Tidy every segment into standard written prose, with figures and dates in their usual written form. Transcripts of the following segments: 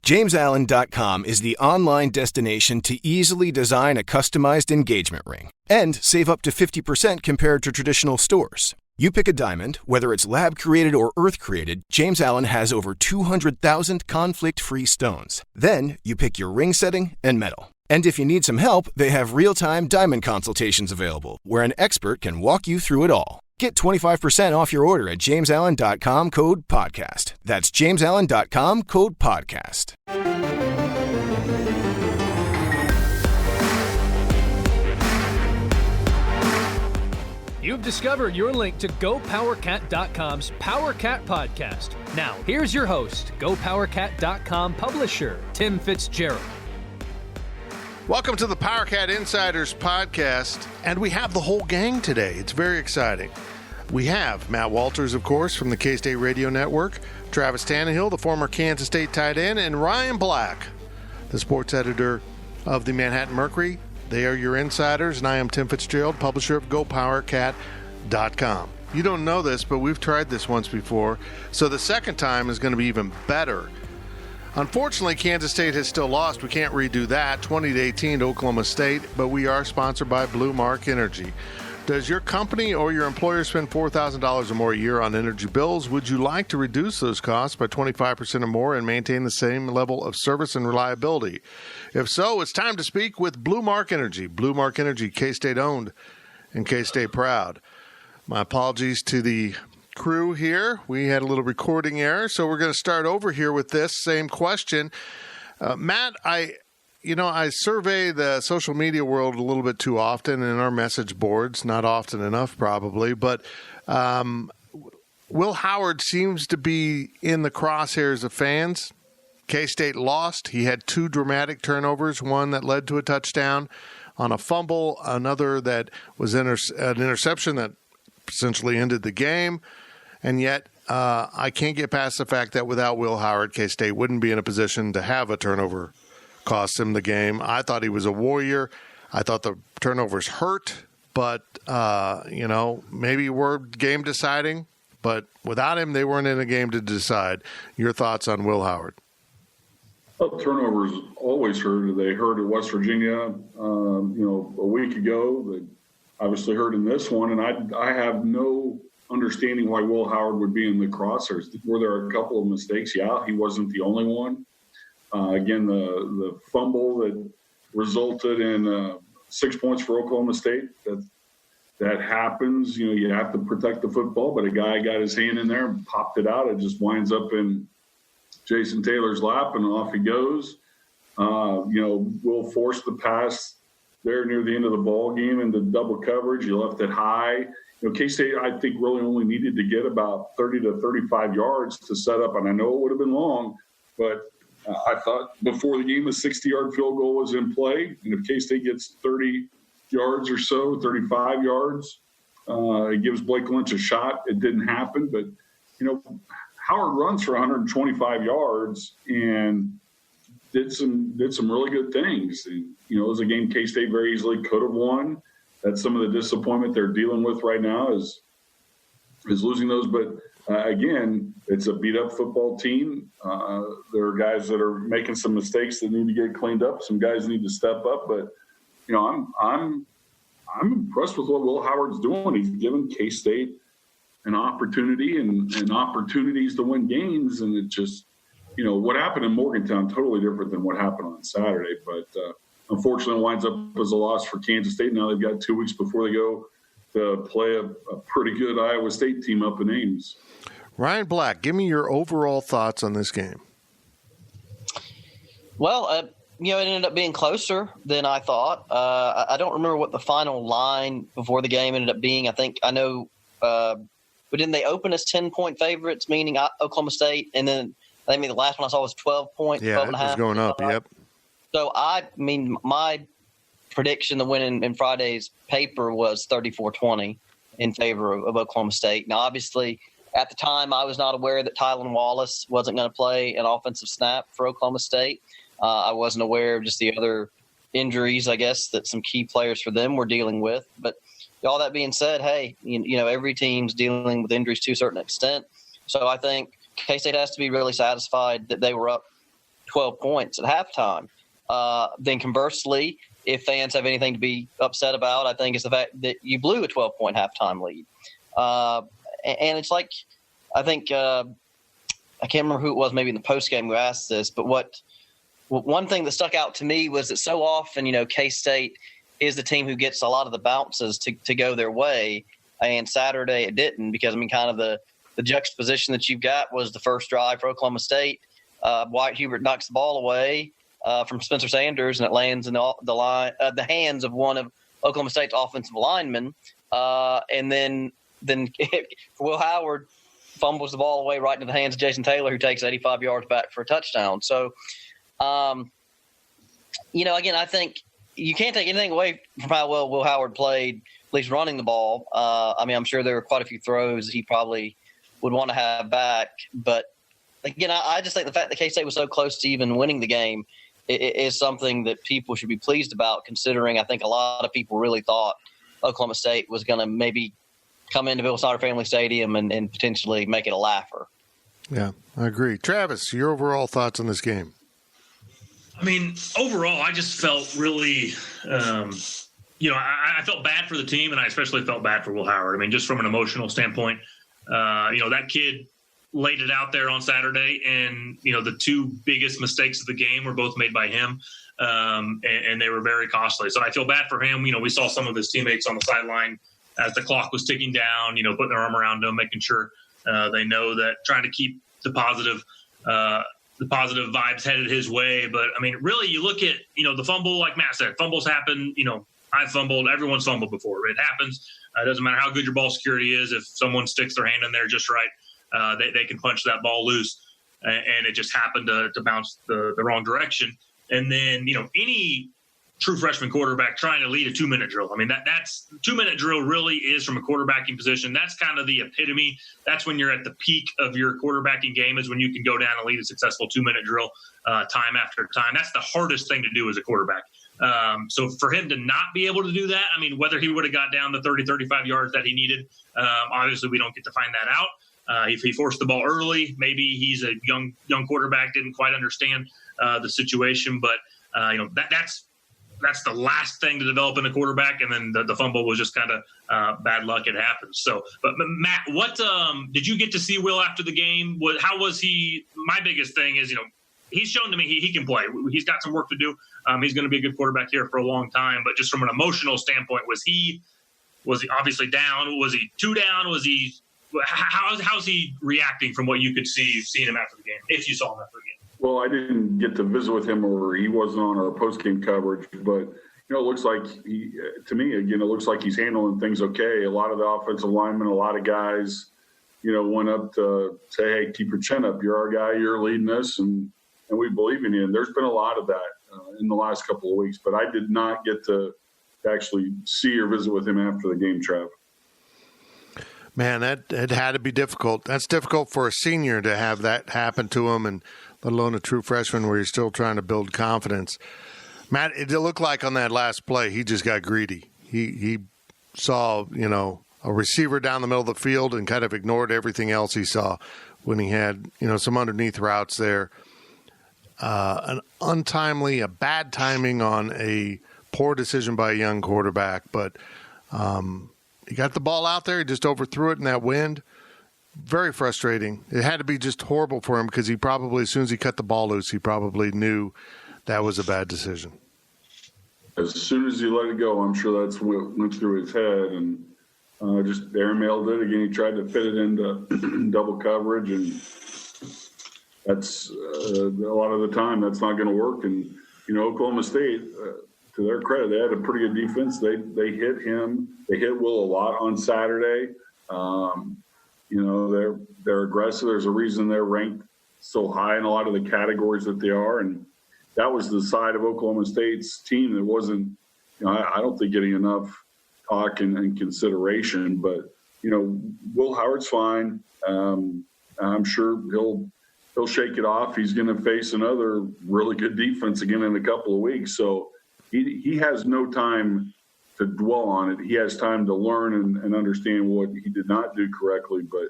JamesAllen.com is the online destination to easily design a customized engagement ring and save up to 50% compared to traditional stores. You pick a diamond, whether it's lab-created or earth-created, James Allen has over 200,000 conflict-free stones. Then you pick your ring setting and metal. And if you need some help, they have real-time diamond consultations available, where an expert can walk you through it all. Get 25% off your order at JamesAllen.com, code podcast. That's JamesAllen.com, code podcast. You've discovered your link to GoPowerCat.com's PowerCat podcast. Now, here's your host, GoPowerCat.com publisher, Tim Fitzgerald. Welcome to the PowerCat Insiders podcast, and we have the whole gang today. It's very exciting. We have Matt Walters, of course, from the K-State Radio Network, Travis Tannehill, the former Kansas State tight end, and Ryan Black, the sports editor of the Manhattan Mercury. They are your insiders, and I am Tim Fitzgerald, publisher of GoPowerCat.com. You don't know this, but we've tried this once before, so the second time is going to be even better. Unfortunately, Kansas State has still lost. We can't redo that, 20-18 to Oklahoma State, but we are sponsored by Blue Mark Energy. Does your company or your employer spend $4,000 or more a year on energy bills? Would you like to reduce those costs by 25% or more and maintain the same level of service and reliability? If so, it's time to speak with Blue Mark Energy. Blue Mark Energy, K-State owned and K-State proud. My apologies to the crew here. We had a little recording error, so we're going to start over here with this same question. Matt, I survey the social media world a little bit too often in our message boards, not often enough probably, but Will Howard seems to be in the crosshairs of fans. K-State lost. He had two dramatic turnovers, one that led to a touchdown on a fumble, another that was an interception that essentially ended the game. And yet I can't get past the fact that without Will Howard, K-State wouldn't be in a position to have a turnover cost him the game. I thought he was a warrior. I thought the turnovers hurt, but, maybe were game deciding. But without him, they weren't in a game to decide. Your thoughts on Will Howard? Well, turnovers always hurt. They hurt at West Virginia, a week ago. They obviously hurt in this one. And I have no understanding why Will Howard would be in the crosshairs. Were there a couple of mistakes? Yeah, he wasn't the only one. Again, the fumble that resulted in 6 points for Oklahoma State, that happens. You have to protect the football, but a guy got his hand in there and popped it out. It just winds up in Jason Taylor's lap, and off he goes. Will force the pass there near the end of the ball game into double coverage. You left it high. K-State, I think, really only needed to get about 30 to 35 yards to set up, and I know it would have been long, but I thought before the game a 60-yard field goal was in play, and if K-State gets 30 yards or so, 35 yards, it gives Blake Lynch a shot. It didn't happen, but, Howard runs for 125 yards and did some really good things. And, it was a game K-State very easily could have won. That's some of the disappointment they're dealing with right now is losing those. But, again, it's a beat-up football team. There are guys that are making some mistakes that need to get cleaned up. Some guys need to step up. But, I'm impressed with what Will Howard's doing. He's given K-State an opportunity and opportunities to win games. And it just, what happened in Morgantown, totally different than what happened on Saturday. But unfortunately, it winds up as a loss for Kansas State. Now they've got 2 weeks before they go to play a pretty good Iowa State team up in Ames. Ryan Black, give me your overall thoughts on this game. Well, it ended up being closer than I thought. I don't remember what the final line before the game ended up being. But didn't they open as 10-point favorites, meaning Oklahoma State? And then the last one I saw was 12 points. Yeah, 12 it and a was half. going up, yep. So, my prediction, the win in Friday's paper was 34-20 in favor of Oklahoma State. Now, obviously, at the time, I was not aware that Tylan Wallace wasn't going to play an offensive snap for Oklahoma State. I wasn't aware of just the other injuries, I guess, that some key players for them were dealing with. But all that being said, hey, every team's dealing with injuries to a certain extent. So I think K-State has to be really satisfied that they were up 12 points at halftime. Then conversely, if fans have anything to be upset about, I think it's the fact that you blew a 12-point halftime lead. And it's like, I think I can't remember who it was, maybe in the postgame who asked this, but one thing that stuck out to me was that so often, K-State is the team who gets a lot of the bounces to go their way. And Saturday it didn't, because, kind of the juxtaposition that you've got was the first drive for Oklahoma State. Wyatt Hubert knocks the ball away from Spencer Sanders, and it lands in the hands of one of Oklahoma State's offensive linemen. And then Will Howard fumbles the ball away right into the hands of Jason Taylor, who takes 85 yards back for a touchdown. So, again, I think you can't take anything away from how well Will Howard played, at least running the ball. I'm sure there were quite a few throws that he probably would want to have back. But, again, I just think the fact that K-State was so close to even winning the game is something that people should be pleased about, considering I think a lot of people really thought Oklahoma State was going to maybe come into Bill Snyder Family Stadium and potentially make it a laugher. Yeah, I agree. Travis, your overall thoughts on this game? Overall, I just felt really, I felt bad for the team, and I especially felt bad for Will Howard. Just from an emotional standpoint, that kid laid it out there on Saturday, and, the two biggest mistakes of the game were both made by him, and they were very costly. So I feel bad for him. We saw some of his teammates on the sideline as the clock was ticking down, putting their arm around him, making sure they know that, trying to keep the positive vibes headed his way. But, really, you look at, the fumble, like Matt said, fumbles happen. I've fumbled. Everyone's fumbled before. It happens. It doesn't matter how good your ball security is. If someone sticks their hand in there just right, they can punch that ball loose. And it just happened to bounce the wrong direction. And then, any true freshman quarterback trying to lead a 2-minute drill. That's 2-minute drill really is, from a quarterbacking position, that's kind of the epitome. That's when you're at the peak of your quarterbacking game, is when you can go down and lead a successful 2-minute drill time after time. That's the hardest thing to do as a quarterback. So for him to not be able to do that, whether he would have got down the 30, 35 yards that he needed, obviously we don't get to find that out. If he forced the ball early, maybe he's a young quarterback, didn't quite understand the situation, but that's the last thing to develop in a quarterback, and then the fumble was just kind of bad luck. It happens. So, but Matt, what did you get to see Will after the game? How was he? My biggest thing is, he's shown to me he can play. He's got some work to do. He's going to be a good quarterback here for a long time. But just from an emotional standpoint, was he obviously down? Was he too down? Was he? How's he reacting from what you could see seeing him after the game, if you saw him after the game? Well, I didn't get to visit with him, or he wasn't on our post-game coverage, but, it looks like to me, again, it looks like he's handling things okay. A lot of the offensive linemen, a lot of guys, went up to say, hey, keep your chin up. You're our guy. You're leading us, and we believe in you. And there's been a lot of that in the last couple of weeks, but I did not get to actually see or visit with him after the game, Trav. Man, that had to be difficult. That's difficult for a senior to have that happen to him, and let alone a true freshman where you're still trying to build confidence. Matt, it looked like on that last play he just got greedy. He saw, a receiver down the middle of the field and kind of ignored everything else he saw when he had, some underneath routes there. An untimely, a bad timing on a poor decision by a young quarterback, but he got the ball out there. He just overthrew it in that wind. Very frustrating. It had to be just horrible for him, because he probably, as soon as he cut the ball loose, he probably knew that was a bad decision. As soon as he let it go, I'm sure that's what went through his head. And just airmailed it. Again, he tried to fit it into double coverage, and that's a lot of the time that's not going to work. And, Oklahoma State, to their credit, they had a pretty good defense. They hit him. They hit Will a lot on Saturday. They're aggressive. There's a reason they're ranked so high in a lot of the categories that they are. And that was the side of Oklahoma State's team that wasn't, I don't think getting enough talk and consideration. But, Will Howard's fine. I'm sure he'll shake it off. He's going to face another really good defense again in a couple of weeks. So he has no time to dwell on it. He has time to learn and understand what he did not do correctly, but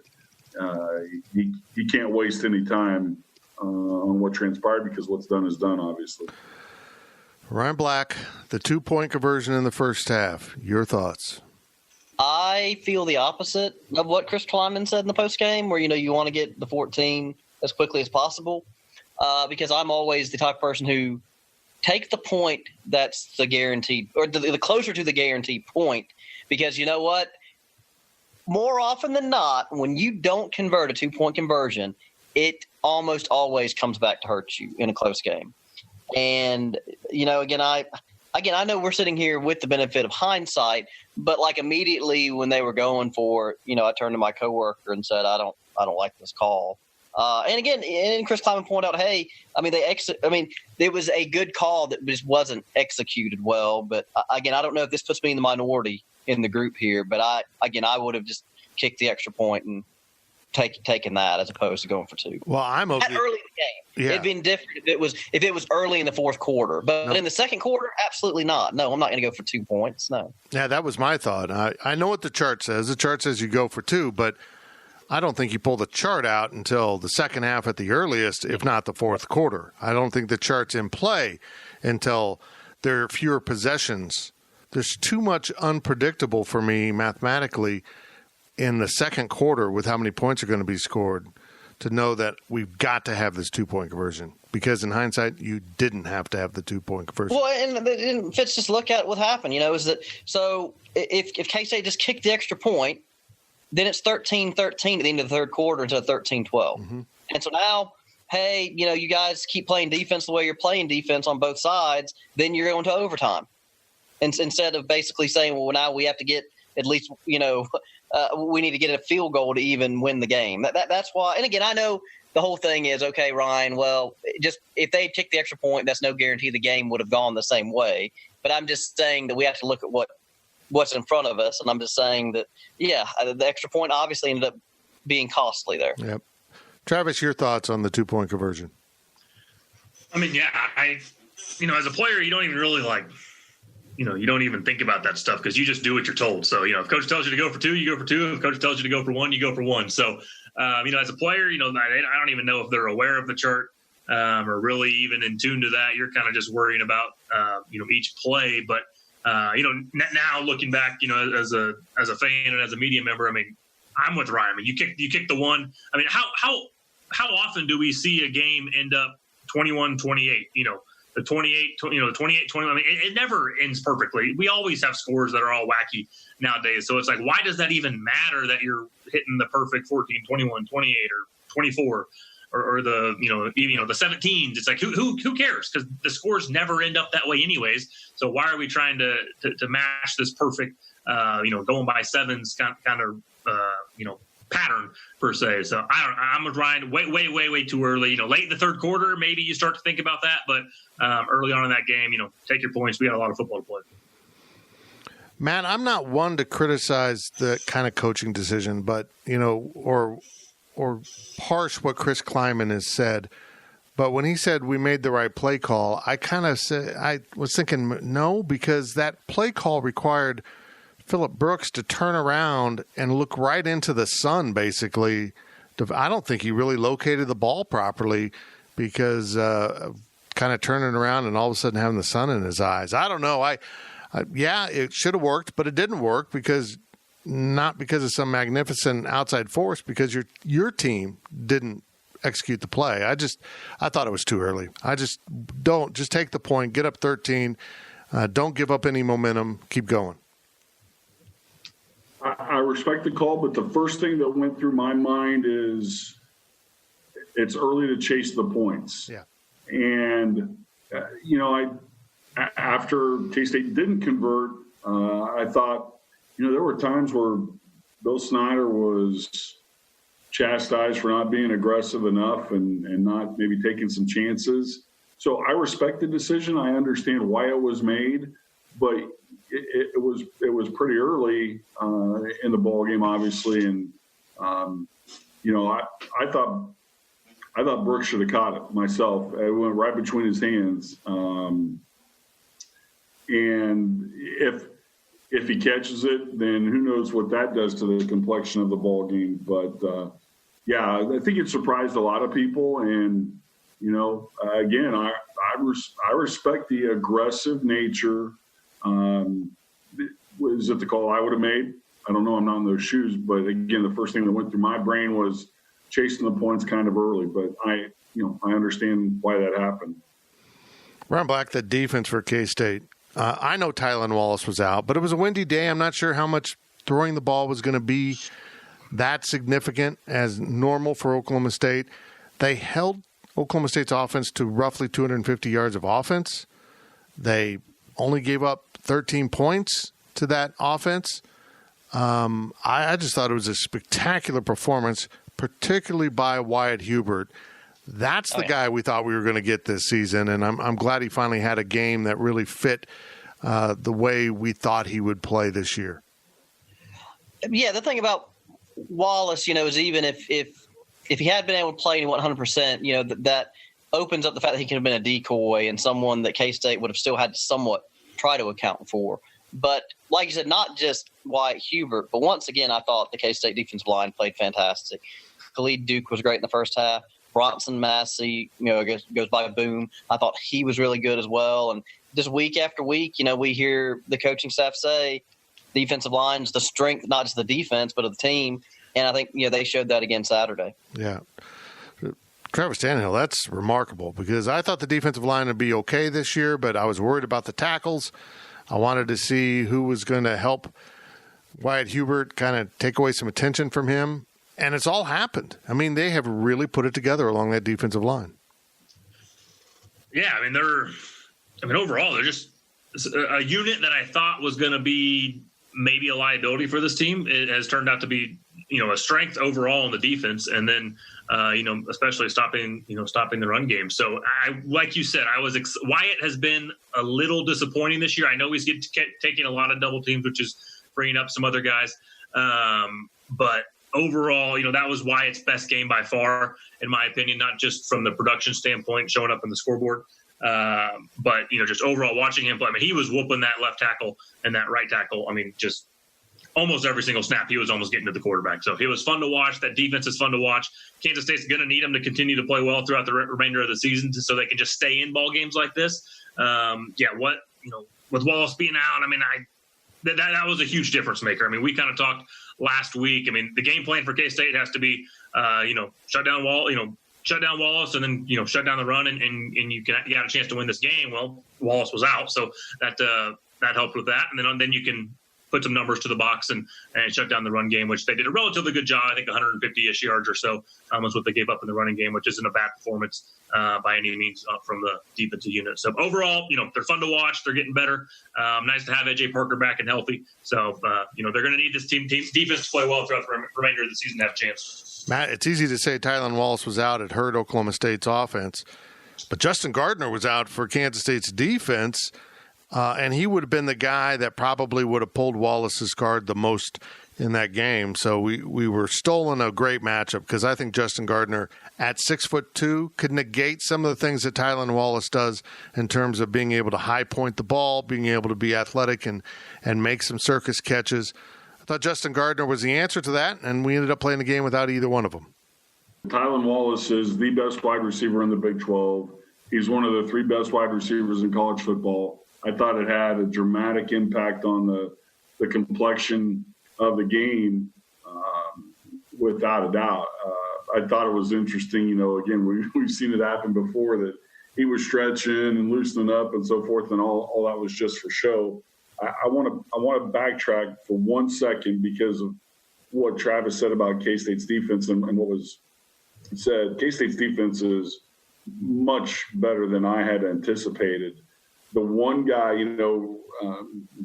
he can't waste any time on what transpired, because what's done is done, obviously. Ryan Black, the 2-point conversion in the first half. Your thoughts? I feel the opposite of what Chris Klieman said in the postgame, where, you want to get the 14 as quickly as possible, because I'm always the type of person who take the point that's the guaranteed, or the closer to the guaranteed point, because you know what? More often than not, when you don't convert a 2-point conversion, it almost always comes back to hurt you in a close game. And, again, I know we're sitting here with the benefit of hindsight, but like immediately when they were going for, I turned to my coworker and said, I don't like this call. And again, and Chris Klieman pointed out, hey, it was a good call that just wasn't executed well. But again, I don't know if this puts me in the minority in the group here, but I would have just kicked the extra point and taken that as opposed to going for 2. Well, I'm okay. At early in the game, Yeah. it'd been different if it was early in the fourth quarter. But in the second quarter, absolutely not. No, I'm not going to go for 2 points. No. Yeah, that was my thought. I know what the chart says. The chart says you go for 2, but I don't think you pull the chart out until the second half at the earliest, if not the fourth quarter. I don't think the chart's in play until there are fewer possessions. There's too much unpredictable for me mathematically in the second quarter with how many points are going to be scored to know that we've got to have this 2-point conversion, because in hindsight, you didn't have to have the 2-point conversion. Well, and Fitz, just look at what happened, is that so if K-State just kicked the extra point, then it's 13-13 at the end of the third quarter instead of 13-12. Mm-hmm. And so now, hey, you guys keep playing defense the way you're playing defense on both sides, then you're going to overtime. And instead of basically saying, well, now we have to get at least, we need to get a field goal to even win the game. That's why. And again, I know the whole thing is, okay, Ryan, well, just if they took the extra point, that's no guarantee the game would have gone the same way. But I'm just saying that we have to look at what's in front of us. And I'm just saying that, the extra point obviously ended up being costly there. Yep. Travis, your thoughts on the 2-point conversion? As a player, you don't even really you don't even think about that stuff because you just do what you're told. So, if coach tells you to go for 2, you go for 2. If coach tells you to go for 1, you go for 1. So, as a player, I don't even know if they're aware of the chart or really even in tune to that. You're kind of just worrying about, each play. But, now looking back, as a fan and as a media member, I'm with Ryan. You kick the 1. How often do we see a game end up 21-28? The 28, 28, 21. It never ends perfectly. We always have scores that are all wacky nowadays. So it's like, why does that even matter that you're hitting the perfect 14, 21, 28, or 24, or the, the 17s? It's like, who cares? Because the scores never end up that way anyways. So why are we trying to match this perfect, going by 7s kind of, pattern per se? So I'm with Ryan. Way too early. Late in the third quarter, maybe you start to think about that, but early on in that game, take your points. We got a lot of football to play. Matt, I'm not one to criticize the kind of coaching decision, but or parse what Chris Klieman has said. But when he said we made the right play call, I kind of said, I was thinking no, because that play call required Phillip Brooks to turn around and look right into the sun, basically. I don't think he really located the ball properly because kind of turning around and all of a sudden having the sun in his eyes. I don't know. It should have worked, but it didn't work not because of some magnificent outside force, because your team didn't execute the play. I thought it was too early. Just take the point, get up 13, don't give up any momentum, keep going. I respect the call, but the first thing that went through my mind is it's early to chase the points. Yeah. And, after K-State didn't convert, I thought, there were times where Bill Snyder was chastised for not being aggressive enough and not maybe taking some chances. So I respect the decision. I understand why it was made, but it was pretty early in the ball game, obviously, and I thought Brooks should have caught it myself. It went right between his hands, and if he catches it, then who knows what that does to the complexion of the ball game. But I think it surprised a lot of people, and Again, I respect the aggressive nature. Was it the call I would have made? I don't know. I'm not in those shoes. But again, the first thing that went through my brain was chasing the points kind of early. But I understand why that happened. Ron Black, the defense for K-State. I know Tylan Wallace was out, but it was a windy day. I'm not sure how much throwing the ball was going to be that significant as normal for Oklahoma State. They held Oklahoma State's offense to roughly 250 yards of offense. They only gave up 13 points to that offense. I just thought it was a spectacular performance, particularly by Wyatt Hubert. That's the guy we thought we were going to get this season, and I'm glad he finally had a game that really fit the way we thought he would play this year. Yeah, the thing about Wallace, is even if he had been able to play and he went 100%, that opens up the fact that he could have been a decoy and someone that K-State would have still had to somewhat try to account for. But like you said, not just Wyatt Hubert, but once again, I thought the K-State defensive line played fantastic. Khalid Duke was great in the first half. Bronson Massey, goes by boom. I thought he was really good as well. And just week after week, we hear the coaching staff say defensive line is the strength, not just the defense, but of the team. And I think, they showed that again Saturday. Yeah. Travis Tannehill, that's remarkable because I thought the defensive line would be okay this year, but I was worried about the tackles. I wanted to see who was going to help Wyatt Hubert kind of take away some attention from him. And it's all happened. I mean, they have really put it together along that defensive line. Yeah, overall, they're just a unit that I thought was going to be maybe a liability for this team. It has turned out to be, a strength overall in the defense, and then, especially stopping the run game. So, like you said, Wyatt has been a little disappointing this year. I know he's taking a lot of double teams, which is bringing up some other guys, but overall, that was Wyatt's best game by far, in my opinion, not just from the production standpoint, showing up on the scoreboard, but, just overall watching him play. He was whooping that left tackle and that right tackle. Just almost every single snap, he was almost getting to the quarterback. So it was fun to watch. That defense is fun to watch. Kansas State's going to need him to continue to play well throughout the remainder of the season so they can just stay in ball games like this. With Wallace being out, that was a huge difference maker. We kind of talked last week. The game plan for K-State has to be, shut down Wallace and then, shut down the run and you got a chance to win this game. Well, Wallace was out. So that helped with that. And then you can put some numbers to the box and shut down the run game, which they did a relatively good job. I think 150-ish yards or so was what they gave up in the running game, which isn't a bad performance by any means from the defensive unit. So overall, they're fun to watch. They're getting better. Nice to have A.J. Parker back and healthy. So, they're going to need this team defense to play well throughout the remainder of the season to have a chance. Matt, it's easy to say Tylan Wallace was out. It hurt Oklahoma State's offense. But Justin Gardner was out for Kansas State's defense. And he would have been the guy that probably would have pulled Wallace's card the most in that game. So we were stolen a great matchup because I think Justin Gardner at 6'2" could negate some of the things that Tylan Wallace does in terms of being able to high point the ball, being able to be athletic and make some circus catches. I thought Justin Gardner was the answer to that, and we ended up playing the game without either one of them. Tylan Wallace is the best wide receiver in the Big 12. He's one of the 3 best wide receivers in college football. I thought it had a dramatic impact on the complexion of the game, without a doubt. I thought it was interesting, again, we've seen it happen before that he was stretching and loosening up and so forth, and all that was just for show. I want to backtrack for 1 second because of what Travis said about K-State's defense and what was said. K-State's defense is much better than I had anticipated. The one guy,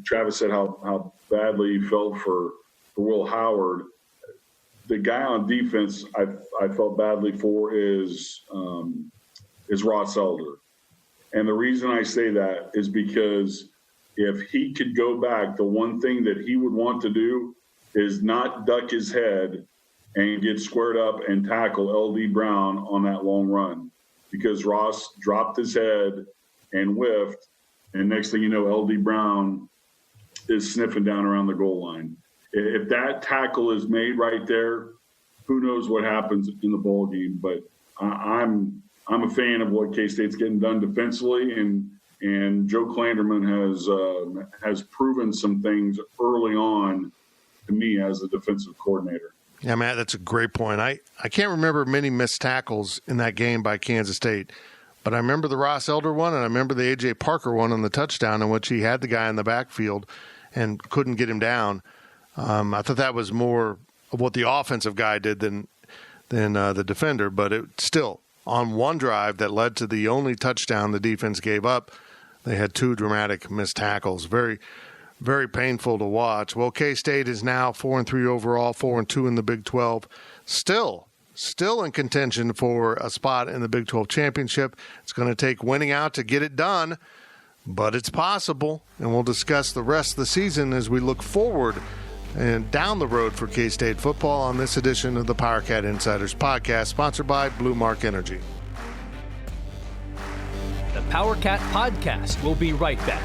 Travis said how badly he felt for Will Howard. The guy on defense I felt badly for is Ross Elder. And the reason I say that is because if he could go back, the one thing that he would want to do is not duck his head and get squared up and tackle L.D. Brown on that long run, because Ross dropped his head and whiffed. And next thing you know, L.D. Brown is sniffing down around the goal line. If that tackle is made right there, who knows what happens in the ball game. But I'm I'm a fan of what K-State's getting done defensively, and Joe Klanderman has proven some things early on to me as a defensive coordinator. Yeah, Matt, that's a great point. I can't remember many missed tackles in that game by Kansas State, but I remember the Ross Elder one, and I remember the A.J. Parker one on the touchdown in which he had the guy in the backfield and couldn't get him down. I thought that was more of what the offensive guy did than the defender, but it still, on one drive that led to the only touchdown the defense gave up, they had 2 dramatic missed tackles. Very, very painful to watch. Well, K-State is now 4-3 overall, 4-2 in the Big 12. Still in contention for a spot in the Big 12 championship. It's going to take winning out to get it done, but it's possible. And we'll discuss the rest of the season as we look forward and down the road for K-State football on this edition of the PowerCat Insiders podcast, sponsored by Blue Mark Energy. The PowerCat podcast will be right back.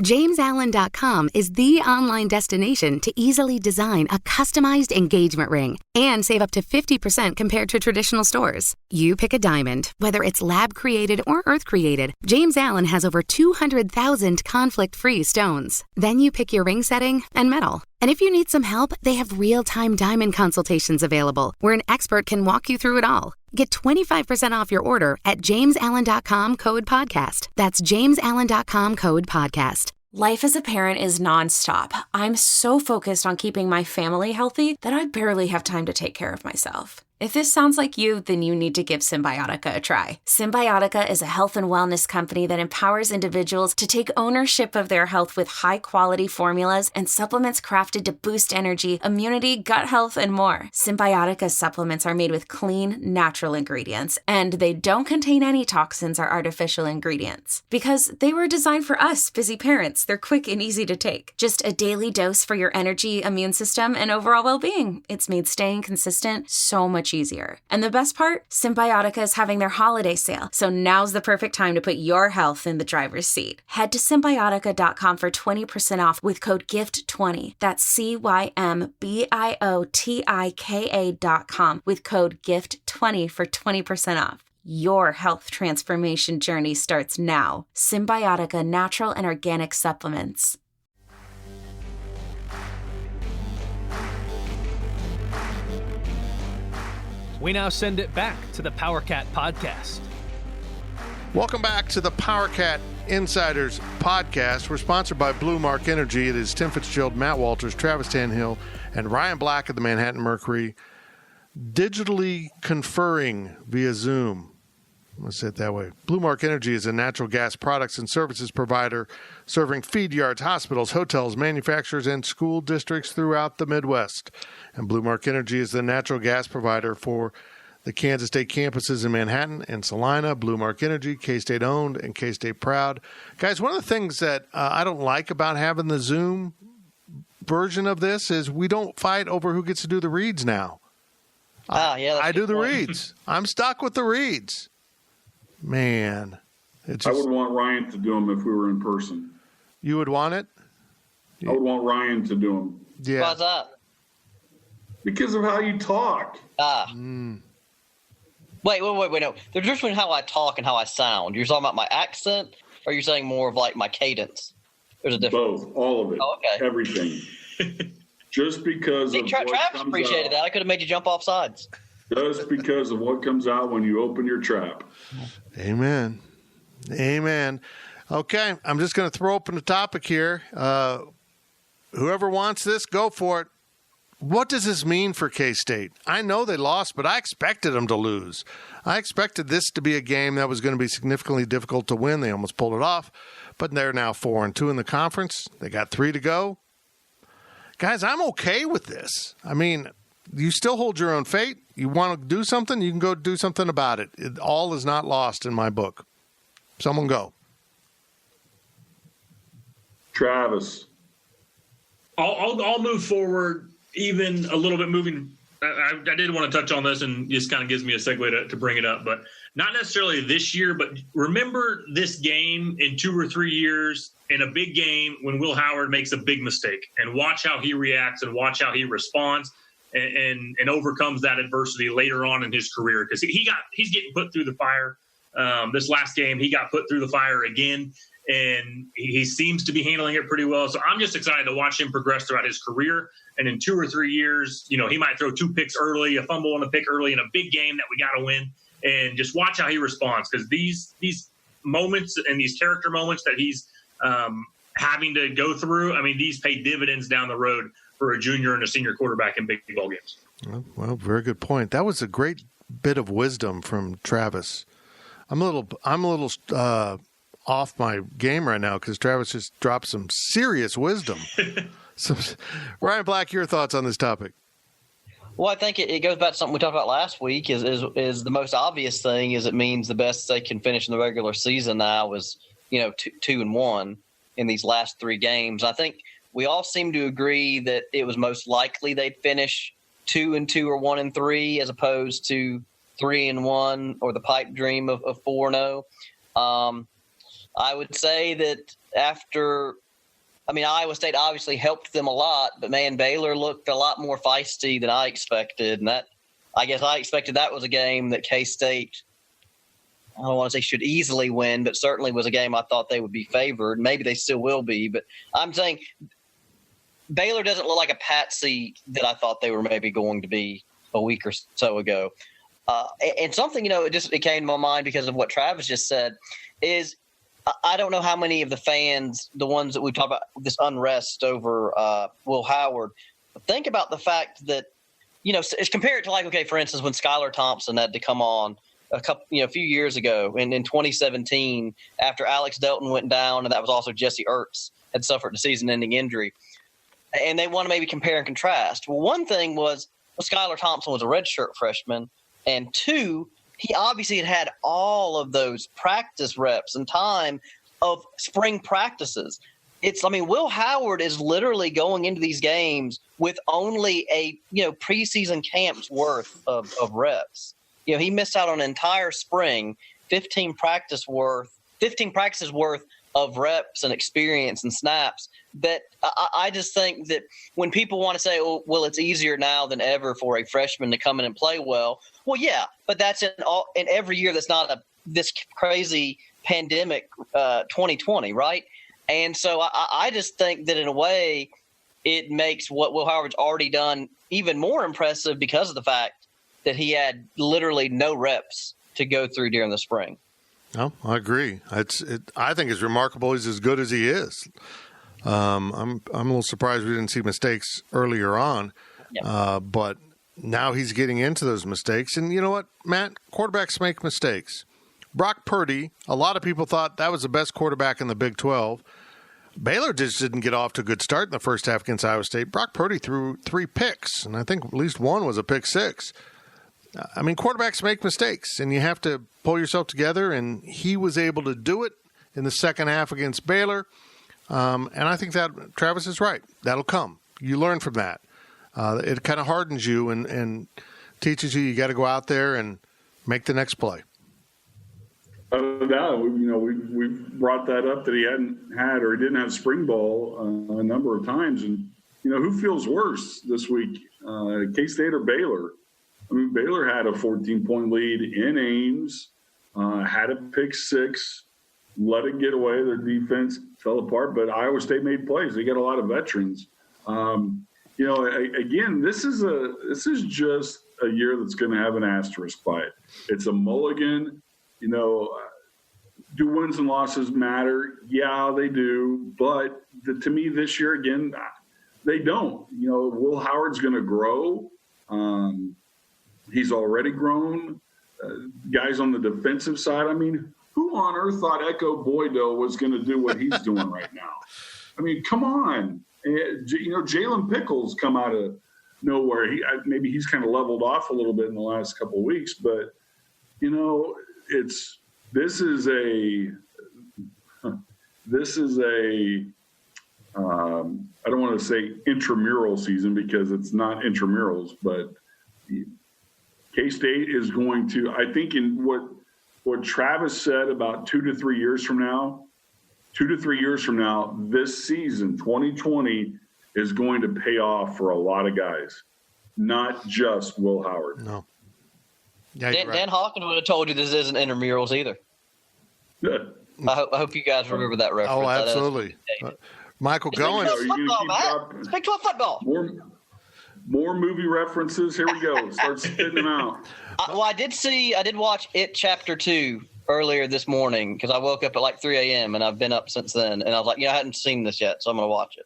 JamesAllen.com is the online destination to easily design a customized engagement ring and save up to 50% compared to traditional stores. You pick a diamond, whether it's lab-created or earth-created. James Allen has over 200,000 conflict-free stones. Then you pick your ring setting and metal. And if you need some help, they have real-time diamond consultations available, where an expert can walk you through it all. Get 25% off your order at JamesAllen.com code podcast. That's JamesAllen.com code podcast. Life as a parent is nonstop. I'm so focused on keeping my family healthy that I barely have time to take care of myself. If this sounds like you, then you need to give Symbiotica a try. Symbiotica is a health and wellness company that empowers individuals to take ownership of their health with high-quality formulas and supplements crafted to boost energy, immunity, gut health, and more. Symbiotica supplements are made with clean, natural ingredients, and they don't contain any toxins or artificial ingredients. Because they were designed for us, busy parents. They're quick and easy to take. Just a daily dose for your energy, immune system, and overall well-being. It's made staying consistent so much easier. And the best part? Symbiotica is having their holiday sale, so now's the perfect time to put your health in the driver's seat. Head to Symbiotica.com for 20% off with code GIFT20. That's CYMBIOTIKA.com with code GIFT20 for 20% off. Your health transformation journey starts now. Symbiotica Natural and Organic Supplements. We now send it back to the PowerCat podcast. Welcome back to the PowerCat Insiders podcast. We're sponsored by Blue Mark Energy. It is Tim Fitzgerald, Matt Walters, Travis Tanhill, and Ryan Black of the Manhattan Mercury, digitally conferring via Zoom. Let's say it that way. Blue Mark Energy is a natural gas products and services provider serving feed yards, hospitals, hotels, manufacturers, and school districts throughout the Midwest. And Blue Mark Energy is the natural gas provider for the Kansas State campuses in Manhattan and Salina. Blue Mark Energy, K-State owned and K-State proud. Guys, one of the things that I don't like about having the Zoom version of this is we don't fight over who gets to do the reads now. I do the reads. I'm stuck with the reads. Man. I would want Ryan to do them if we were in person. You would want it? I would want Ryan to do them. Yeah. Why's that? Because of how you talk. Wait, no. The difference between how I talk and how I sound. You're talking about my accent, or you're saying more of like my cadence? There's a difference. Both, all of it. Oh, okay. Everything. Just because of Travis appreciated that. I could have made you jump off sides. Just because of what comes out when you open your trap. Amen. Okay, I'm just going to throw open the topic here. Whoever wants this, go for it. What does this mean for K-State? I know they lost, but I expected them to lose. I expected this to be a game that was going to be significantly difficult to win. They almost pulled it off, but they're now 4-2 in the conference. They got 3 to go. Guys, I'm okay with this. I mean, you still hold your own fate. You want to do something, you can go do something about it. It all is not lost in my book. Someone go. Travis. I'll move forward even a little bit moving. I did want to touch on this, and just kind of gives me a segue to bring it up, but not necessarily this year, but remember this game in 2 or 3 years in a big game when Will Howard makes a big mistake, and watch how he reacts and watch how he responds. and overcomes that adversity later on in his career, because he's getting put through the fire. This last game, he got put through the fire again, and he seems to be handling it pretty well. So I'm just excited to watch him progress throughout his career. And in 2 or 3 years, he might throw 2 picks early, a fumble and a pick early in a big game that we got to win, and just watch how he responds, because these moments and these character moments that he's having to go through, I mean, these pay dividends down the road for a junior and a senior quarterback in big ball games. Well, very good point. That was a great bit of wisdom from Travis. I'm a little off my game right now because Travis just dropped some serious wisdom. So, Ryan Black, your thoughts on this topic? Well, I think it goes back to something we talked about last week. Is the most obvious thing is it means the best they can finish in the regular season now is 2-1 in these last 3 games. I think we all seem to agree that it was most likely they'd finish 2-2 or 1-3 as opposed to 3-1 or the pipe dream of 4-0. I would say that Iowa State obviously helped them a lot, but man, Baylor looked a lot more feisty than I expected. And I guess I expected that was a game that K-State, I don't want to say should easily win, but certainly was a game I thought they would be favored. Maybe they still will be, but I'm saying Baylor doesn't look like a patsy that I thought they were maybe going to be a week or so ago. And something, it came to my mind because of what Travis just said is I don't know how many of the fans, the ones that we talk about this unrest over Will Howard, think about the fact that, it's compared to like, okay, for instance, when Skylar Thompson had to come on a few years ago in 2017 after Alex Delton went down, and that was also Jesse Ertz had suffered a season-ending injury. And they want to maybe compare and contrast. Well, one thing was Skylar Thompson was a redshirt freshman, and 2, he obviously had all of those practice reps and time of spring practices. Will Howard is literally going into these games with only a, preseason camp's worth of reps. He missed out on an entire spring, 15 practices worth of reps and experience and snaps. That I just think that when people want to say, well, it's easier now than ever for a freshman to come in and play well. Well, yeah, but that's in every year that's not this crazy pandemic 2020, right? And so I just think that in a way it makes what Will Howard's already done even more impressive because of the fact that he had literally no reps to go through during the spring. No, I agree. I think it's remarkable he's as good as he is. I'm a little surprised we didn't see mistakes earlier on, but now he's getting into those mistakes. And you know what, Matt? Quarterbacks make mistakes. Brock Purdy, a lot of people thought that was the best quarterback in the Big 12. Baylor just didn't get off to a good start in the first half against Iowa State. Brock Purdy threw 3 picks, and I think at least one was a pick 6. Quarterbacks make mistakes, and you have to pull yourself together, and he was able to do it in the second half against Baylor. And I think that Travis is right. That'll come. You learn from that. It kind of hardens you and teaches you got to go out there and make the next play. We brought that up that he hadn't had or he didn't have spring ball a number of times. And, who feels worse this week, K-State or Baylor? Baylor had a 14-point lead in Ames, had a pick 6, let it get away. Their defense fell apart, but Iowa State made plays. They got a lot of veterans. Again, this is just a year that's going to have an asterisk by it. It's a mulligan. Do wins and losses matter? Yeah, they do. But to me this year, again, they don't. Will Howard's going to grow. He's already grown. Guys on the defensive side, who on earth thought Echo Boydo was going to do what he's doing right now? Come on. Jalen Pickles come out of nowhere. Maybe he's kind of leveled off a little bit in the last couple of weeks, but, this is a I don't want to say intramural season because it's not intramurals, but K-State is going to, I think in what Travis said about 2 to 3 years from now, this season, 2020, is going to pay off for a lot of guys. not just Will Howard. No. Yeah, Dan Hawkins would have told you this isn't intramurals either. Good. I hope you guys remember that reference. Oh, absolutely. Michael Goins. It's Big 12 football. More movie references. Here we go. Start spitting them out. I did watch It Chapter 2 earlier this morning because I woke up at like 3 a.m. and I've been up since then. And I was like, I hadn't seen this yet, so I'm going to watch it.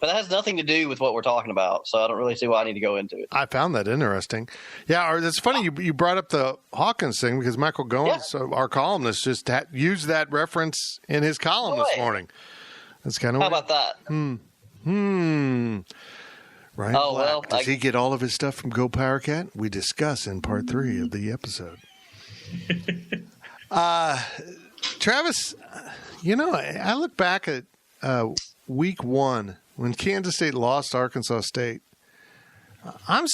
But that has nothing to do with what we're talking about, so I don't really see why I need to go into it. I found that interesting. Yeah, it's funny you brought up the Hawkins thing because Michael Goins, our columnist, just used that reference in his column this morning. That's kind of How about that? Ryan Black, does he get all of his stuff from Go Power Cat? We discuss in part 3 of the episode. Travis, I look back at week 1 when Kansas State lost Arkansas State. I'm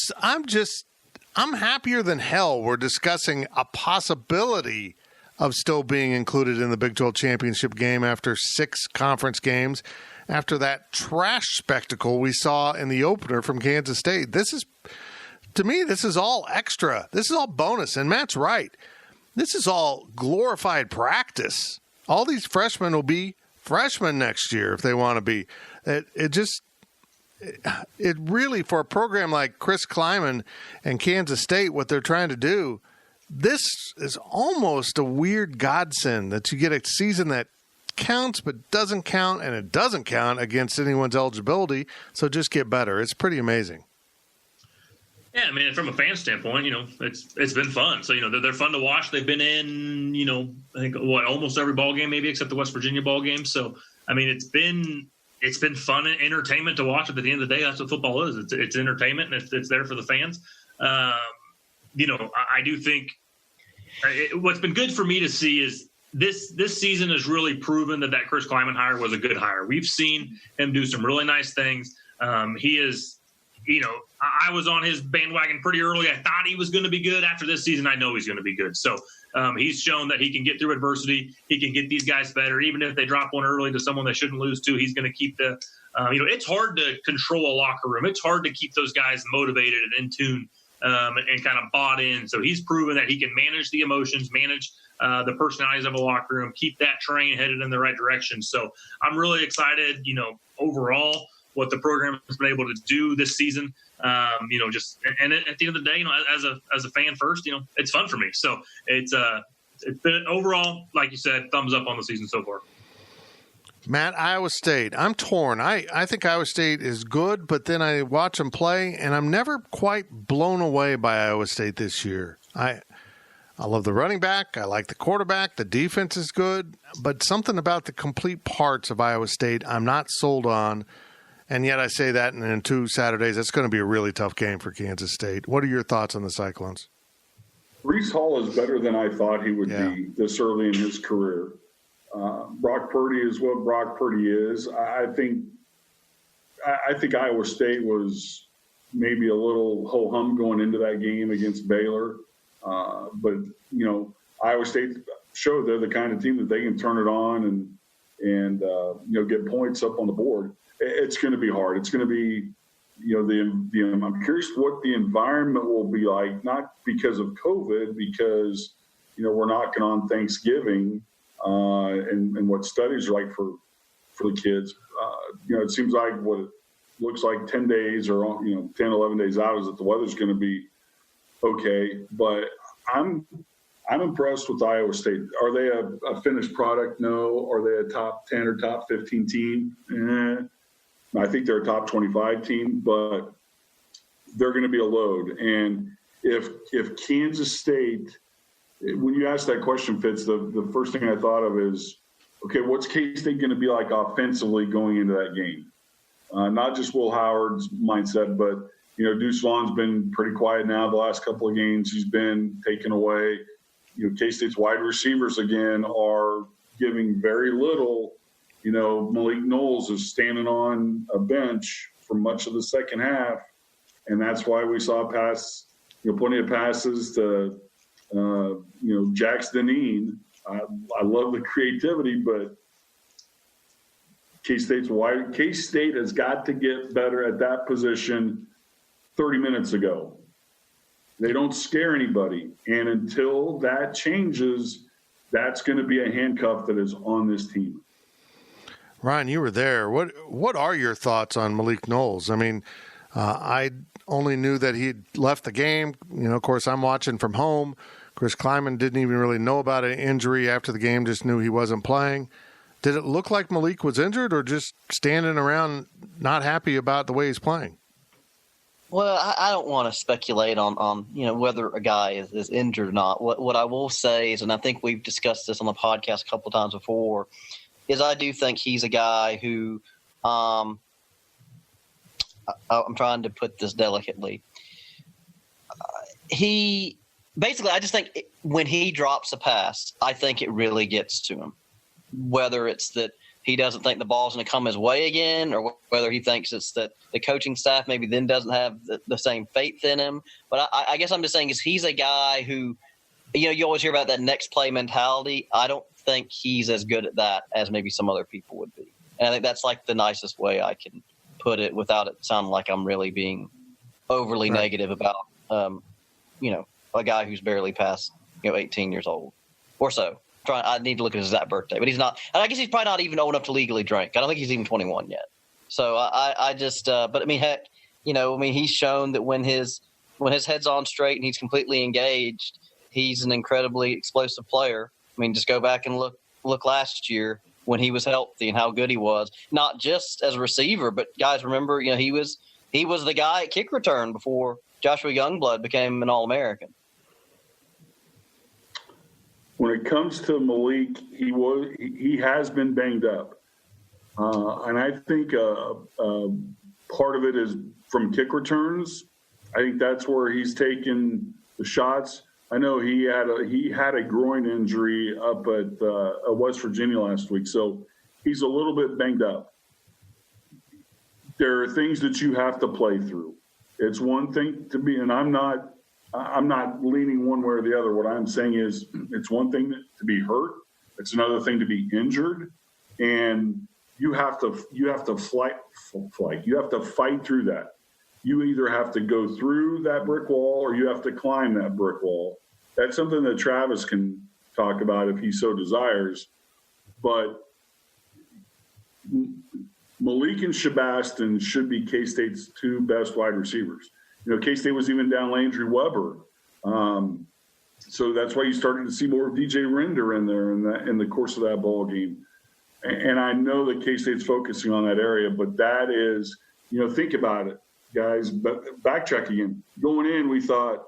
happier than hell we're discussing a possibility of still being included in the Big 12 championship game after 6 conference games. After that trash spectacle we saw in the opener from Kansas State. To me, this is all extra. This is all bonus. And Matt's right. This is all glorified practice. All these freshmen will be freshmen next year if they want to be. It really, for a program like Chris Kleiman and Kansas State, what they're trying to do, this is almost a weird godsend that you get a season that counts but doesn't count, and it doesn't count against anyone's eligibility, so just get better. It's pretty amazing. Yeah, I mean, from a fan standpoint, it's been fun. So, they're fun to watch. They've been in, I think almost every ball game, maybe except the West Virginia ball game. So, I mean, it's been fun and entertainment to watch. But at the end of the day, that's what football is. It's entertainment, and it's there for the fans. I do think what's been good for me to see is this season has really proven that Chris Kleiman hire was a good hire. We've seen him do some really nice things. He is, I was on his bandwagon pretty early. I thought he was going to be good. After this season, I know he's going to be good. So he's shown that he can get through adversity. He can get these guys better. Even if they drop one early to someone they shouldn't lose to, he's going to keep it's hard to control a locker room. It's hard to keep those guys motivated and in tune and kind of bought in. So he's proven that he can manage the emotions, manage the personalities of a locker room, keep that train headed in the right direction. So I'm really excited, overall, what the program has been able to do this season. And at the end of the day, as a fan first, it's fun for me. So it's been overall, like you said, thumbs up on the season so far. Matt, Iowa State. I'm torn. I think Iowa State is good, but then I watch them play, and I'm never quite blown away by Iowa State this year. I love the running back. I like the quarterback. The defense is good, but something about the complete parts of Iowa State I'm not sold on, and yet I say that in 2 Saturdays. That's going to be a really tough game for Kansas State. What are your thoughts on the Cyclones? Breece Hall is better than I thought he would be this early in his career. Brock Purdy is what Brock Purdy is. I think Iowa State was maybe a little ho-hum going into that game against Baylor. But Iowa State showed they're the kind of team that they can turn it on and get points up on the board. It's going to be hard. It's going to be, I'm curious what the environment will be like, not because of COVID, because, we're knocking on Thanksgiving and what studies are like for the kids. It seems like what it looks like 10 days or, 10, 11 days out is that the weather's going to be okay. But I'm impressed with Iowa State. Are they a finished product? No. Are they a top 10 or top 15 team? I think they're a top 25 team, but they're going to be a load. And if Kansas State, when you ask that question, Fitz, the first thing I thought of is, okay, what's K-State going to be like offensively going into that game? Not just Will Howard's mindset, but, Deuce Vaughn's been pretty quiet now the last couple of games. He's been taken away. K-State's wide receivers, again, are giving very little. Malik Knowles is standing on a bench for much of the second half, and that's why we saw plenty of passes to, Jax Deneen. I love the creativity, but K-State has got to get better at that position 30 minutes ago. They don't scare anybody. And until that changes, that's going to be a handcuff that is on this team. Ryan, you were there. What are your thoughts on Malik Knowles? I mean, I only knew that he'd left the game. Of course, I'm watching from home. Chris Kleiman didn't even really know about an injury after the game, just knew he wasn't playing. Did it look like Malik was injured or just standing around not happy about the way he's playing? Well, I don't want to speculate on whether a guy is injured or not. What I will say is, and I think we've discussed this on the podcast a couple of times before, is I do think he's a guy who I'm trying to put this delicately. I just think when he drops a pass, I think it really gets to him. Whether it's that he doesn't think the ball's going to come his way again, or whether he thinks it's that the coaching staff maybe then doesn't have the same faith in him. But I guess I'm just saying is he's a guy who, you always hear about that next play mentality. I don't think he's as good at that as maybe some other people would be. And I think that's like the nicest way I can put it without it sounding like I'm really being overly negative about, a guy who's barely past, 18 years old or so. I need to look at his exact birthday, but he's not. And I guess he's probably not even old enough to legally drink. I don't think he's even 21 yet. So I just, but I mean, heck, he's shown that when his head's on straight and he's completely engaged, he's an incredibly explosive player. I mean, just go back and look last year when he was healthy and how good he was, not just as a receiver, but guys, remember, he was the guy at kick return before Joshua Youngblood became an All-American. When it comes to Malik, he has been banged up, and I think part of it is from kick returns. I think that's where he's taken the shots. I know he had a groin injury up at West Virginia last week, so he's a little bit banged up. There are things that you have to play through. It's one thing to be, and I'm not leaning one way or the other. What I'm saying is it's one thing to be hurt. It's another thing to be injured. And you have to fight. You have to fight through that. You either have to go through that brick wall or you have to climb that brick wall. That's something that Travis can talk about if he so desires. But Malik and Shabastin should be K-State's two best wide receivers. K-State was even down Landry Weber. So that's why you started to see more of DJ Render in there in the course of that ball game. And I know that K-State's focusing on that area, but that is, think about it, guys. But backtrack again. Going in, we thought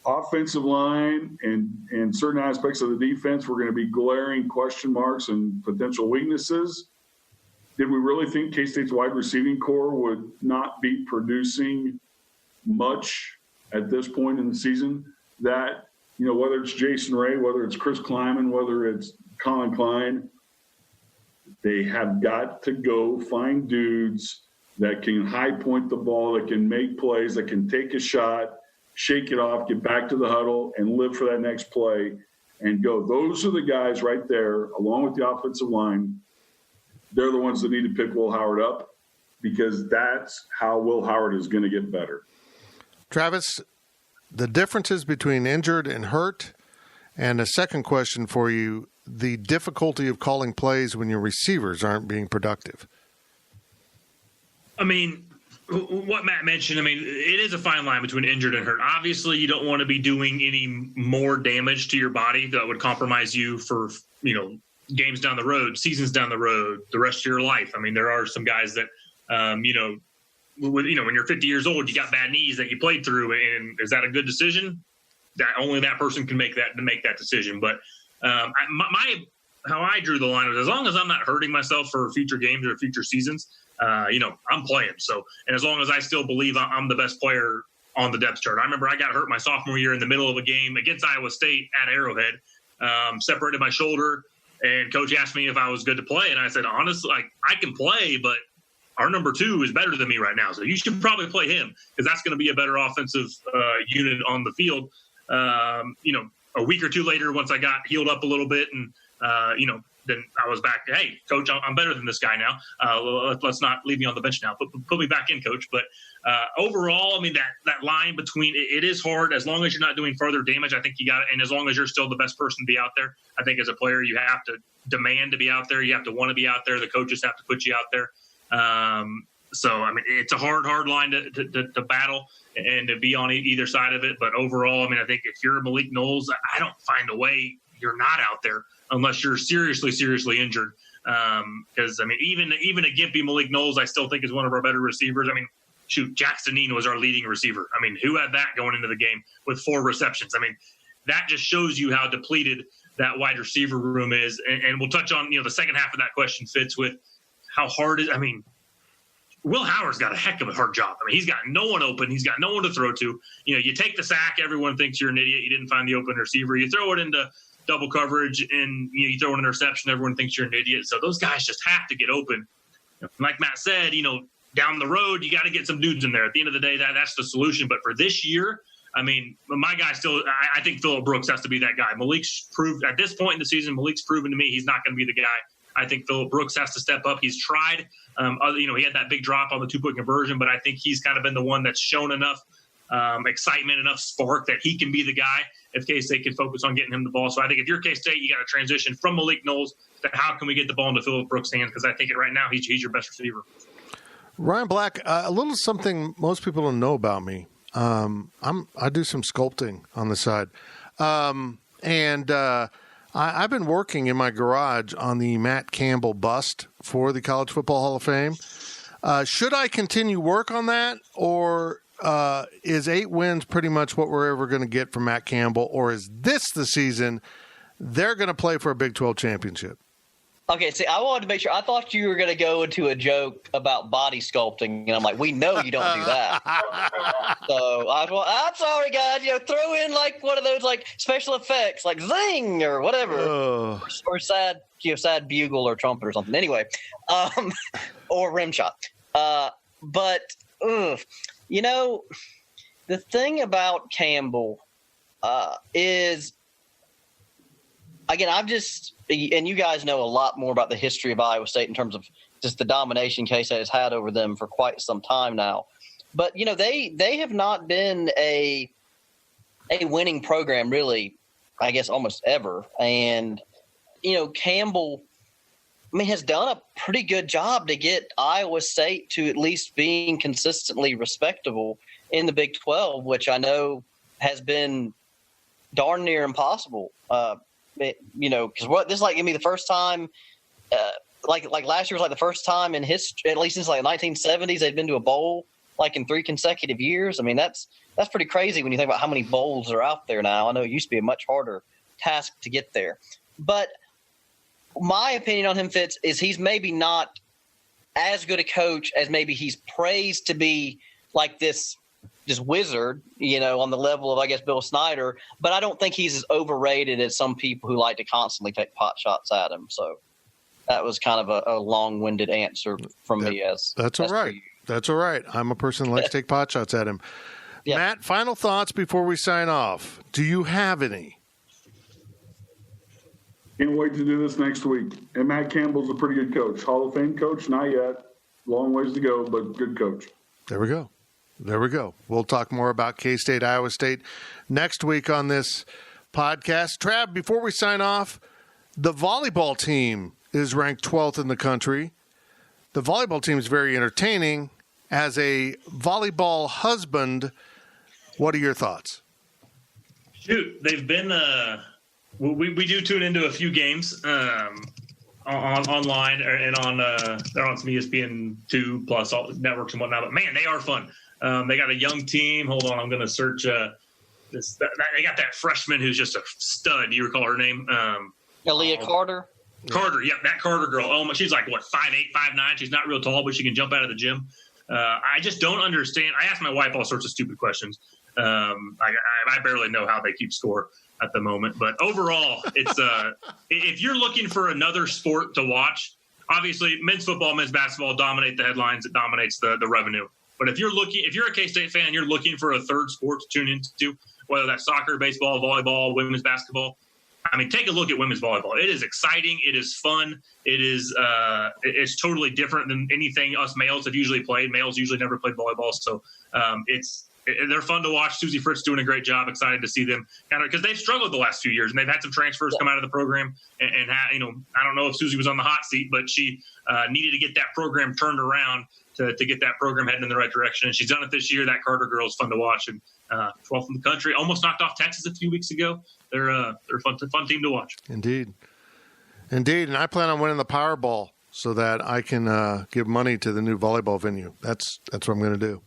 offensive line and certain aspects of the defense were going to be glaring question marks and potential weaknesses. Did we really think K-State's wide receiving core would not be producing much at this point in the season? That, whether it's Jason Ray, whether it's Chris Kleiman, whether it's Colin Klein, they have got to go find dudes that can high point the ball, that can make plays, that can take a shot, shake it off, get back to the huddle, and live for that next play and go. Those are the guys right there, along with the offensive line. They're the ones that need to pick Will Howard up, because that's how Will Howard is going to get better. Travis, the differences between injured and hurt, and a second question for you, the difficulty of calling plays when your receivers aren't being productive. I mean, what Matt mentioned, it is a fine line between injured and hurt. Obviously, you don't want to be doing any more damage to your body that would compromise you for, games down the road, seasons down the road, the rest of your life. There are some guys that, when you're 50 years old, you got bad knees that you played through, and is that a good decision? That only that person can make that decision. But how I drew the line was, as long as I'm not hurting myself for future games or future seasons, I'm playing. So, and as long as I still believe I'm the best player on the depth chart. I remember I got hurt my sophomore year in the middle of a game against Iowa State at Arrowhead, separated my shoulder. And coach asked me if I was good to play. And I said, honestly, I can play, but our number 2 is better than me right now. So you should probably play him, because that's going to be a better offensive unit on the field. a week or two later, once I got healed up a little bit and, then I was back. Hey, coach, I'm better than this guy now. Let's not leave me on the bench now. Put me back in, coach. But overall, I mean, that line between it is hard. As long as you're not doing further damage, I think you got it. And as long as you're still the best person to be out there, I think as a player, you have to demand to be out there. You have to want to be out there. The coaches have to put you out there. So, I mean, it's a hard line to battle and to be on either side of it. But overall, I mean, I think if you're Malik Knowles, I don't find a way you're not out there unless you're seriously injured. Because, I mean, even a gimpy Malik Knowles, I still think is one of our better receivers. I mean, shoot, Jackson Dean was our leading receiver. I mean, who had that going into the game with 4 receptions? I mean, that just shows you how depleted that wide receiver room is. And we'll touch on, the second half of that question fits with how hard it. I mean, Will Howard's got a heck of a hard job. I mean, he's got no one open. He's got no one to throw to. You take the sack, everyone thinks you're an idiot. You didn't find the open receiver. You throw it into double coverage and you throw an interception, everyone thinks you're an idiot. So those guys just have to get open. Like Matt said, down the road, you got to get some dudes in there. At the end of the day, that's the solution. But for this year, I mean, my guy still, I think Phillip Brooks has to be that guy. Malik's proved at this point in the season, Malik's proven to me he's not going to be the guy. I think Phillip Brooks has to step up. He's tried. He had that big drop on the 2-point conversion, but I think he's kind of been the one that's shown enough excitement, enough spark that he can be the guy if K-State can focus on getting him the ball. So I think if you're K-State, you got to transition from Malik Knowles to how can we get the ball into Phillip Brooks' hands, because I think right now he's your best receiver. Ryan Black, a little something most people don't know about me. I do some sculpting on the side. I've been working in my garage on the Matt Campbell bust for the College Football Hall of Fame. Should I continue work on that, or is 8 wins pretty much what we're ever going to get from Matt Campbell, or is this the season they're going to play for a Big 12 championship? Okay, see, I wanted to make sure. I thought you were going to go into a joke about body sculpting, and I'm like, we know you don't do that. So I was, well, I'm sorry, guys. Throw in like one of those like special effects, like zing or whatever, or sad bugle or trumpet or something. Anyway, or rim shot. But the thing about Campbell is, again, and you guys know a lot more about the history of Iowa State in terms of just the domination K-State has had over them for quite some time now. But, they have not been a winning program really, I guess, almost ever. And, Campbell, has done a pretty good job to get Iowa State to at least being consistently respectable in the Big 12, which I know has been darn near impossible. Because this is like, the first time, like last year was like the first time in history, at least since like the 1970s, they'd been to a bowl like in 3 consecutive years. I mean, that's pretty crazy when you think about how many bowls are out there now. I know it used to be a much harder task to get there. But my opinion on him, Fitz, is he's maybe not as good a coach as maybe he's praised to be, like this wizard, on the level of, I guess, Bill Snyder. But I don't think he's as overrated as some people who like to constantly take pot shots at him. So that was kind of a long-winded answer from me. That's all right. That's all right. I'm a person who likes to take pot shots at him. Yeah. Matt, final thoughts before we sign off. Do you have any? Can't wait to do this next week. And Matt Campbell's a pretty good coach. Hall of Fame coach, not yet. Long ways to go, but good coach. There we go. We'll talk more about K-State, Iowa State next week on this podcast. Trav, before we sign off, the volleyball team is ranked 12th in the country. The volleyball team is very entertaining. As a volleyball husband, what are your thoughts? Shoot, they've been we do tune into a few games online and on they're on some ESPN2 plus all networks and whatnot. But man, they are fun. They got a young team. Hold on, I'm going to search they got that freshman who's just a stud. Do you recall her name? Aaliyah Carter. Carter, yeah, that Carter girl. Oh, she's like, 5'8", 5'9". She's not real tall, but she can jump out of the gym. I just don't understand. I ask my wife all sorts of stupid questions. I barely know how they keep score at the moment. But overall, it's if you're looking for another sport to watch, obviously men's football, men's basketball dominate the headlines. It dominates the revenue. But if you're a K-State fan, you're looking for a third sport to tune into, whether that's soccer, baseball, volleyball, women's basketball. I mean, take a look at women's volleyball. It is exciting. It is fun. It's totally different than anything us males have usually played. Males usually never played volleyball. So they're fun to watch. Susie Fritz doing a great job. Excited to see them because they've struggled the last few years, and they've had some transfers come out of the program. And I don't know if Susie was on the hot seat, but she needed to get that program turned around to get that program heading in the right direction. And she's done it this year. That Carter girl is fun to watch. And 12th in the country, almost knocked off Texas a few weeks ago. They're a fun team to watch. Indeed. And I plan on winning the Powerball so that I can give money to the new volleyball venue. That's what I'm going to do.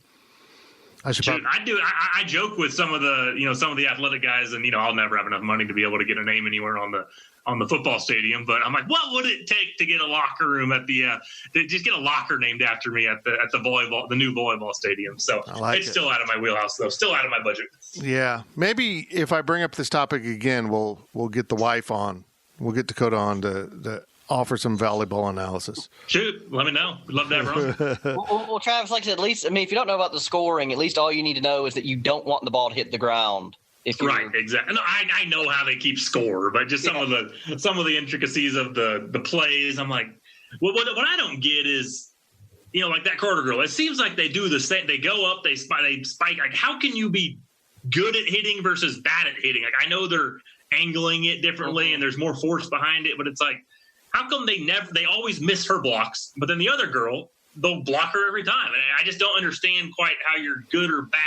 I joke with some of the athletic guys, and I'll never have enough money to be able to get a name anywhere on the football stadium. But I'm like, what would it take to get a locker room at just get a locker named after me at the new volleyball stadium? So it's still out of my wheelhouse, though. Still out of my budget. Yeah, maybe if I bring up this topic again, we'll get the wife on. We'll get Dakota on to offer some volleyball analysis. Shoot, let me know. We'd love to have her on. Well, Travis, like I said, at least, if you don't know about the scoring, at least all you need to know is that you don't want the ball to hit the ground. Right, exactly. No, I know how they keep score, but just some of the intricacies of the plays, I'm like, what I don't get is, like that Carter girl. It seems like they do the same. They go up, they spike. Like, how can you be good at hitting versus bad at hitting? Like, I know they're angling it differently and there's more force behind it, but it's like, how come they always miss her blocks, but then the other girl, they'll block her every time? And I just don't understand quite how you're good or bad.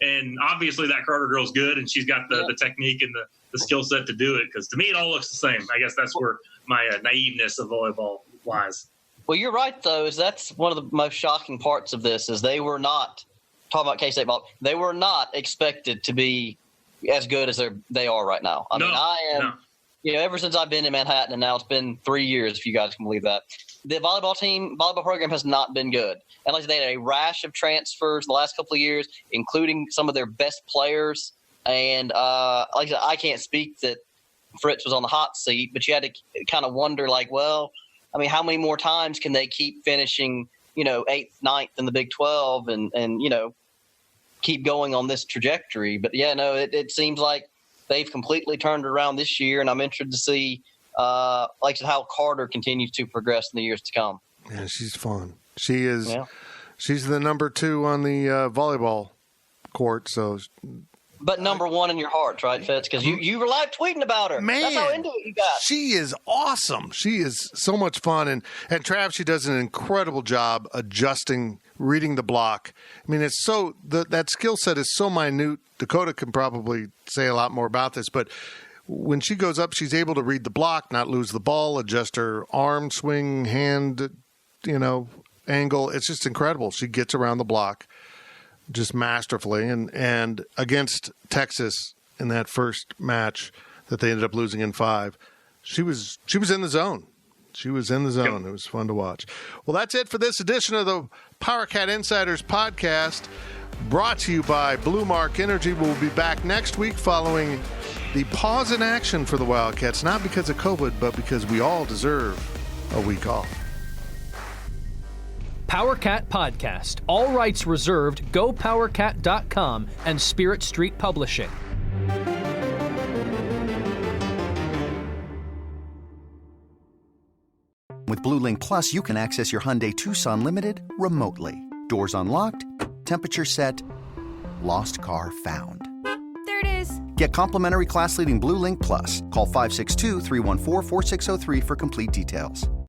And obviously that Carter girl's good, and she's got the technique and the skill set to do it, because to me it all looks the same. I guess that's where my naiveness of volleyball lies. Well, you're right, though. That's one of the most shocking parts of this is they were not, talking about K-State ball, they were not expected to be as good as they are right now. I am. Ever since I've been in Manhattan, and now it's been 3 years, if you guys can believe that, the volleyball program has not been good. And like they had a rash of transfers the last couple of years, including some of their best players. And like I said, I can't speak that Fritz was on the hot seat, but you had to kind of wonder, how many more times can they keep finishing, 8th, 9th in the Big 12 and keep going on this trajectory? But it seems like they've completely turned around this year, and I'm interested to see, how Carter continues to progress in the years to come. Yeah, she's fun. She is. Yeah. She's the number 2 on the volleyball court. So, but number 1 in your hearts, right, Fitz? Because you were live tweeting about her. Man, that's how into it you got. She is awesome. She is so much fun, and Trav, she does an incredible job adjusting, reading the block. I mean, it's so that skill set is so minute. Dakota can probably say a lot more about this, but when she goes up, she's able to read the block, not lose the ball, adjust her arm swing, hand, angle. It's just incredible. She gets around the block just masterfully. And against Texas in that first match that they ended up losing in 5, she was in the zone. She was in the zone. Yep. It was fun to watch. Well, that's it for this edition of the PowerCat Insiders podcast, brought to you by Blue Mark Energy. We'll be back next week following the pause in action for the Wildcats, not because of COVID, but because we all deserve a week off. PowerCat Podcast. All rights reserved. GoPowerCat.com and Spirit Street Publishing. With BlueLink Plus, you can access your Hyundai Tucson Limited remotely. Doors unlocked, temperature set, lost car found. There it is. Get complimentary class-leading BlueLink Plus. Call 562-314-4603 for complete details.